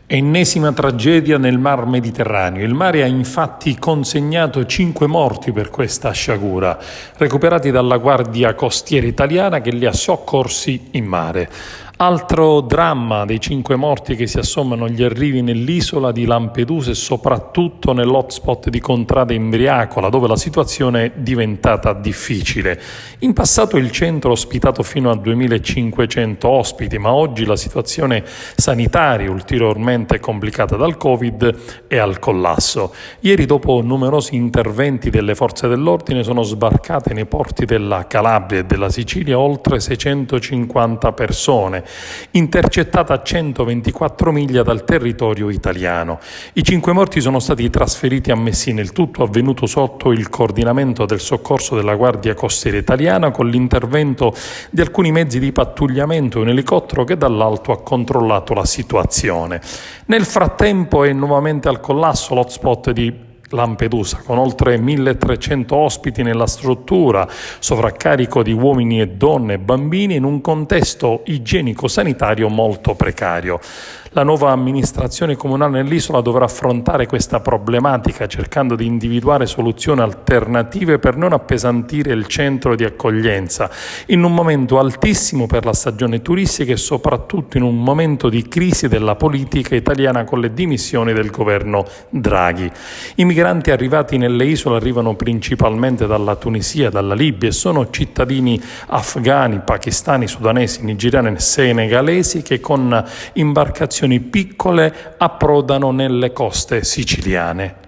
Ennesima tragedia nel Mar Mediterraneo. Il mare ha infatti consegnato 5 morti per questa sciagura, recuperati dalla Guardia Costiera italiana che li ha soccorsi in mare. Altro dramma dei 5 morti che si assommano agli arrivi nell'isola di Lampedusa e soprattutto nell'hotspot di Contrada Imbriacola, dove la situazione è diventata difficile. In passato il centro ha ospitato fino a 2500 ospiti, ma oggi la situazione sanitaria, ulteriormente complicata dal Covid, è al collasso. Ieri, dopo numerosi interventi delle forze dell'ordine, sono sbarcate nei porti della Calabria e della Sicilia oltre 650 persone, intercettata a 124 miglia dal territorio italiano. I 5 morti sono stati trasferiti a Messina, il tutto avvenuto sotto il coordinamento del soccorso della Guardia Costiera italiana, con l'intervento di alcuni mezzi di pattugliamento e un elicottero che dall'alto ha controllato la situazione. Nel frattempo è nuovamente al collasso l'hotspot di Lampedusa, con oltre 1300 ospiti nella struttura, sovraccarico di uomini e donne e bambini in un contesto igienico-sanitario molto precario. La nuova amministrazione comunale nell'isola dovrà affrontare questa problematica, cercando di individuare soluzioni alternative per non appesantire il centro di accoglienza, in un momento altissimo per la stagione turistica e soprattutto in un momento di crisi della politica italiana con le dimissioni del governo Draghi. I migranti arrivati nelle isole arrivano principalmente dalla Tunisia, dalla Libia e sono cittadini afghani, pakistani, sudanesi, nigeriani e senegalesi che con imbarcazioni piccole approdano nelle coste siciliane.